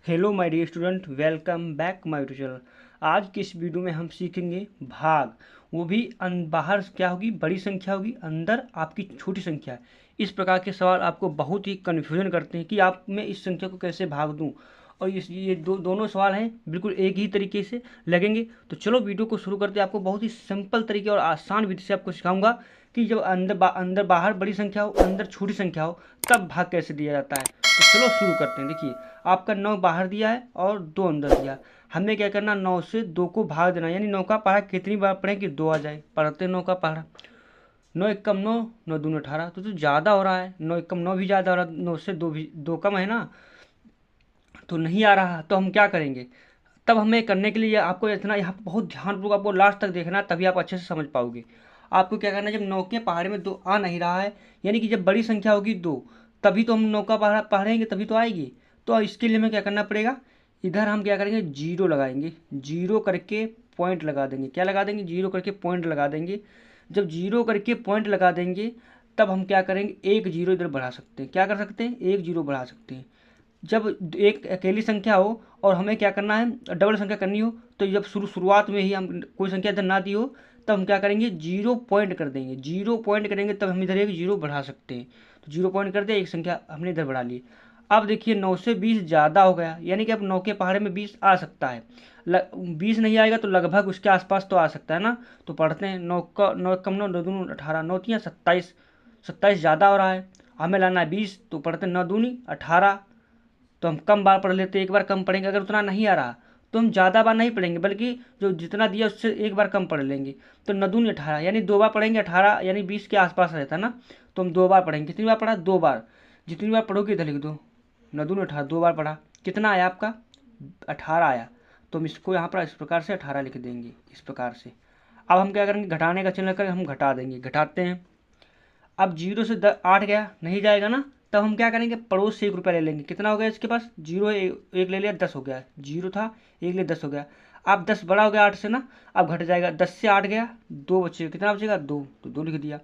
Hello my dear student, welcome back my YouTube channel. आज की इस वीडियो में हम सीखेंगे भाग। वो भी बाहर क्या होगी, बड़ी संख्या होगी, अंदर आपकी छोटी संख्या है। इस प्रकार के सवाल आपको बहुत ही कन्फ्यूजन करते हैं कि आप मैं इस संख्या को कैसे भाग दूं। और ये दोनों सवाल हैं, बिल्कुल एक ही तरीके से लगेंगे। तो चलो वीडियो को शुरू करते हैं। आपको बहुत ही सिंपल तरीके और आसान विधि से आपको सिखाऊंगा कि जब अंदर बाहर बड़ी संख्या हो, अंदर छोटी संख्या हो, तब भाग कैसे दिया जाता है। तो चलो शुरू करते हैं। देखिए, आपका 9 बाहर दिया है और 2 अंदर दिया। हमें क्या करना, 9 से 2 को भाग देना, यानी 9 का पहाड़ा कितनी बार पढ़ें कि 2 आ जाए। पढ़ते 9 का पहाड़ा, 9 एक कम 9, 9 दूनी 18। तो ज़्यादा हो रहा है, 9 एक कम 9 भी ज़्यादा हो रहा है, 9 से 2 भी 2 कम है ना, तो नहीं आ रहा। तो हम क्या करेंगे, तब हमें करने के लिए आपको इतना यहाँ पर बहुत ध्यानपूर्वक आपको लास्ट तक देखना है, तभी आप अच्छे से समझ पाओगे। आपको क्या करना है, जब 9 के पहाड़े में 2 आ नहीं रहा है, यानी कि जब बड़ी संख्या होगी 2, तभी तो हम 9 का पहाड़ा पढ़ेंगे, तभी तो आएगी। तो इसके लिए हमें क्या करना पड़ेगा, इधर हम क्या करेंगे, जीरो लगाएंगे। जीरो करके पॉइंट लगा देंगे। क्या लगा देंगे, जीरो करके पॉइंट लगा देंगे। जब जीरो करके पॉइंट लगा देंगे, तब हम क्या करेंगे, एक जीरो इधर बढ़ा सकते हैं। क्या कर सकते हैं, एक जीरो बढ़ा सकते हैं। जब एक अकेली संख्या हो और हमें क्या करना है, डबल संख्या करनी हो, तो जब शुरुआत में ही हम कोई संख्या इधर ना दी हो, तब हम क्या करेंगे, जीरो पॉइंट कर देंगे। जीरो पॉइंट करेंगे तब हम इधर एक जीरो बढ़ा सकते हैं। तो जीरो पॉइंट कर दिया, एक संख्या हमने इधर बढ़ा ली। अब देखिए, 9 से 20 ज़्यादा हो गया, यानी कि अब 9 के पहाड़े में 20 आ सकता है। 20 नहीं आएगा तो लगभग उसके आसपास तो आ सकता है ना। तो पढ़ते हैं, 9 का 9 कम 9, 9 दूनी 18, 9 तियाँ 27। 27 ज़्यादा हो रहा है, हमें लाना है 20। तो पढ़ते हैं 9 दूनी 18। तो हम कम बार पढ़ लेते हैं, एक बार कम पढ़ेंगे। अगर उतना नहीं आ रहा तो हम ज़्यादा बार नहीं पढ़ेंगे, बल्कि जो जितना दिया उससे एक बार कम पढ़ लेंगे। तो 9 दूनी 18, यानी 2 बार पढ़ेंगे। 18 यानी 20 के आसपास रहता है ना, तो हम 2 बार पढ़ेंगे। कितनी बार पढ़ा, 2 बार। जितनी बार पढ़ोगे इधर लिख दो, 9 दूनी 18, 2 बार पढ़ा। कितना आया आपका, 18 आया। तो हम इसको यहाँ पर इस प्रकार से 18 लिख देंगे, इस प्रकार से। अब हम क्या करेंगे, घटाने का चिन्ह करके हम घटा देंगे। घटाते हैं, अब 0 से 8 गया, नहीं जाएगा ना। तब हम क्या करेंगे, पड़ोस से 1 रुपया ले लेंगे। कितना हो गया इसके पास, जीरो एक ले लिया, 10 हो गया। जीरो था, एक ले 10 हो गया। अब 10 बड़ा हो गया 8 से ना, अब घट जाएगा। 10 से 8 गया, 2 बचेगा। कितना बचेगा, 2, तो 2 लिख दिया।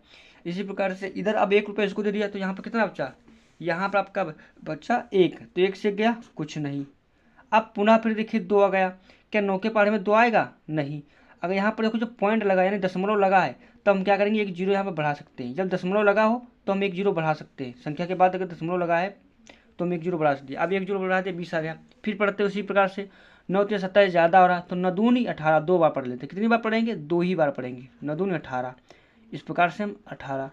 इसी प्रकार से इधर अब 1 रुपया इसको दे दिया, तो यहाँ पर कितना बचा, यहाँ पर आपका बचा 1। तो 1 से गया कुछ नहीं। अब पुनः फिर देखिए 2 आ गया। क्या 9 के पहाड़े में 2 आएगा, नहीं। अगर यहाँ पर देखो जो पॉइंट लगा यानी दशमलव लगा है, तो हम क्या करेंगे, एक जीरो यहाँ पर बढ़ा सकते हैं। जब दशमलव लगा हो तो हम एक जीरो बढ़ा सकते हैं। संख्या के बाद अगर दशमलव लगा है तो हम एक जीरो बढ़ा सकते हैं। अब एक जीरो बढ़ा दिया, 20 आ गया। फिर पढ़ते हैं उसी प्रकार से, 9 तिया 27 ज़्यादा हो रहा, तो 9 दूनी 18, 2 बार पढ़ लेते हैं। कितनी बार पढ़ेंगे, 2 ही बार पढ़ेंगे। 9 दूनी 18, इस प्रकार से हम 18।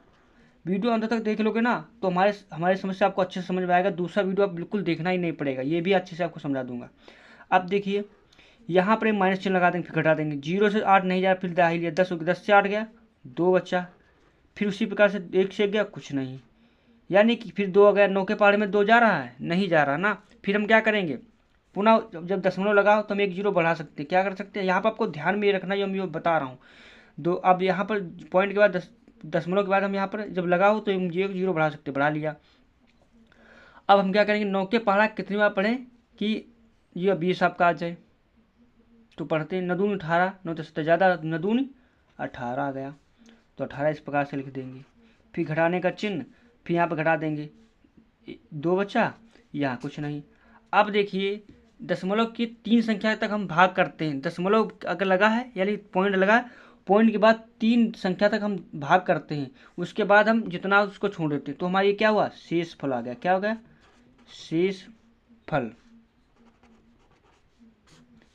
वीडियो अंत तक देख लोगे ना, तो हमारे हमारी समस्या आपको अच्छे से समझ में आएगा। दूसरा वीडियो आप बिल्कुल देखना ही नहीं पड़ेगा, ये भी अच्छे से आपको समझा दूंगा। अब देखिए, यहाँ पर एक माइनस चिन्ह लगा देंगे, फिर घटा देंगे। 0 से 8 नहीं जा रहा, फिर दा ही लिया, 10 हो गया। 10 से 8 गया, 2 बच्चा। फिर उसी प्रकार से 1 से गया कुछ नहीं, यानी कि फिर 2 आ गया। 9 के पहाड़े में 2 जा रहा है, नहीं जा रहा ना। फिर हम क्या करेंगे, पुनः जब दशमलव लगाओ तो हम एक जीरो बढ़ा सकते हैं। क्या कर सकते हैं, यहाँ पर आपको ध्यान में ये रखना, जो मैं ये बता रहा हूँ। दो, अब यहाँ पर पॉइंट के बाद दशमलव के बाद हम यहाँ पर जब लगाओ तो हम एक जीरो बढ़ा सकते, बढ़ा लिया। अब हम क्या करेंगे, 9 के पहाड़ा कितनी बार पढ़ें कि ये 20 आपका आ जाए। तो पढ़ते हैं, 9 दूनी 18, 9 10 ज़्यादा, 9 दूनी 18 आ गया। तो 18 इस प्रकार से लिख देंगे। फिर घटाने का चिन्ह, फिर यहाँ पर घटा देंगे, 2 बचा, यहाँ कुछ नहीं। अब देखिए, दशमलव की 3 संख्या तक हम भाग करते हैं। दशमलव अगर लगा है यानी पॉइंट लगा है, पॉइंट के बाद 3 संख्या तक हम भाग करते हैं। उसके बाद हम जितना उसको छोड़ देते हैं, तो हमारा ये क्या हुआ, शेष फल आ गया। क्या हो गया, शेष फल।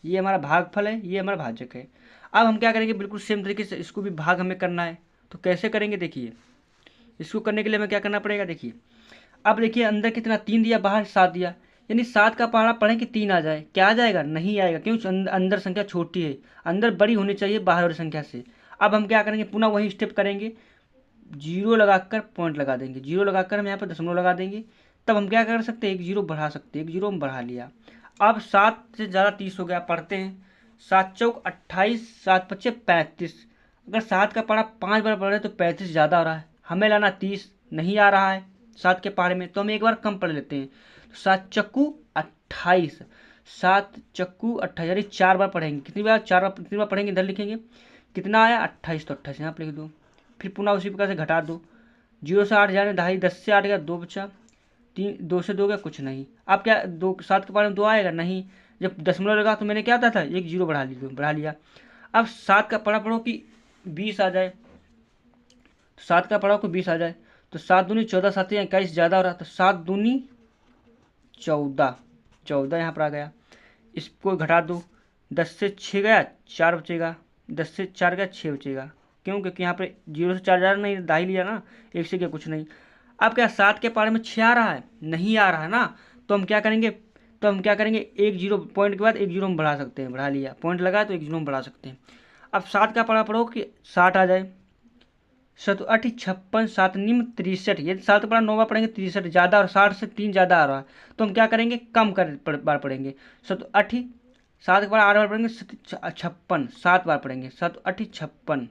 ये हमारा भागफल है, ये हमारा भाजक है। अब हम क्या करेंगे, बिल्कुल सेम तरीके से इसको भी भाग हमें करना है। तो कैसे करेंगे, देखिए, इसको करने के लिए हमें क्या करना पड़ेगा। देखिए, अब देखिए, अंदर कितना 3 दिया, बाहर 7 दिया, यानी 7 का पहाड़ा पढ़ें कि 3 आ जाए। क्या आ जाएगा, नहीं आएगा, क्योंकि अंदर संख्या छोटी है, अंदर बड़ी होनी चाहिए बाहर वाली संख्या से। अब हम क्या करेंगे, पुनः वही स्टेप करेंगे, जीरो लगाकर पॉइंट लगा देंगे। जीरो लगाकर हम यहाँ पर दशमलव लगा देंगे। तब हम क्या कर सकते हैं, एक जीरो बढ़ा सकते हैं। एक जीरो हम बढ़ा लिया। अब 7 से ज़्यादा 30 हो गया, पढ़ते हैं, 7 चौक 28, 7 पच्चे 35। अगर 7 का पहाड़ा 5 बार पढ़ रहे हैं तो 35 ज़्यादा हो रहा है, हमें लाना 30, नहीं आ रहा है 7 के पहाड़े में, तो हम एक बार कम पढ़ लेते हैं। तो 7 चक्कू 28, 7 चक्कू 28, यानी 4 बार पढ़ेंगे। कितनी बार, 4 बार, कितनी बार पढ़ेंगे, इधर लिखेंगे। कितना आया, 28, तो 28 यहाँ पर लिख दो। फिर पुनः उसी प्रकार से घटा दो, 0 से 8 जाने, 2.5, 10 से 8 गया, 2 बचा। 2 से 2 का कुछ नहीं। अब क्या 7 के पावर में 2 आएगा नहीं। जब दशमलव लगा तो मैंने क्या होता था, एक जीरो बढ़ा लिया। अब 7 का पढ़ा पढ़ो कि 20 आ जाए, तो 7 का पढ़ा को 20 आ जाए, तो 7 दूनी 14, 7 21 ज़्यादा हो रहा, तो 7 दूनी 14 यहाँ पर आ गया। इसको घटा दो, 10 से 6 गया 4 बचेगा, 10 से 4 गया 6 बचेगा। क्यों? क्योंकि यहाँ पे 0 से 4 जा रहा नहीं, दाही लिया ना, 1 से क्या कुछ नहीं। अब क्या 7 के पारे में 6 आ रहा है? नहीं आ रहा है ना, तो हम क्या करेंगे, एक जीरो पॉइंट के बाद एक जीरो हम बढ़ा सकते हैं, बढ़ा लिया, पॉइंट लगा तो एक जीरो हम बढ़ा सकते हैं। अब 7 का पढ़ा पढ़ो कि 60 आ जाए, 7 8 56, 7 निम 63। यदि 7 पढ़ा 9 बार पढ़ेंगे 63 ज़्यादा, और 60 से 3 ज़्यादा आ रहा है, तो हम क्या करेंगे, कम बार पढ़ेंगे। 7 8 7 के बाद 8 बार पढ़ेंगे, 56 7 बार पढ़ेंगे, 7 8 56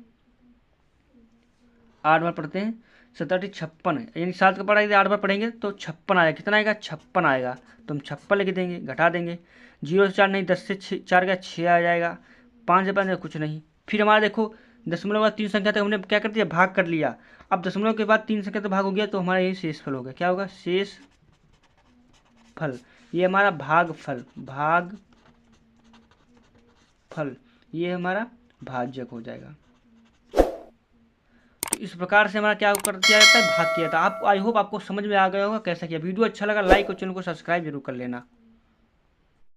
8 बार पढ़ते हैं, 7 8 56, यानी 7 का पढ़ा यदि 8 बार पढ़ेंगे तो 56 आएगा। कितना आएगा? 56 आएगा, तो हम 56 लिख देंगे, घटा देंगे। 0 से 4 नहीं, 10 से 4 का 6 आ जाएगा, 5 से 5 कुछ नहीं। फिर हमारा देखो दशमलव के बाद 3 संख्या तक हमने क्या कर दिया, भाग कर लिया। अब दशमलव के बाद 3 संख्या तक भाग हो गया, तो हमारा यही शेष फल हो गया। क्या होगा? शेष फल। ये हमारा भाग फल, ये हमारा भाज्यक हो जाएगा। तो इस प्रकार से हमारा क्या किया जाता है, भाग किया था। आप आई होप आपको समझ में आ गया होगा कैसा किया। वीडियो अच्छा लगा लाइक और चैनल को सब्सक्राइब जरूर कर लेना।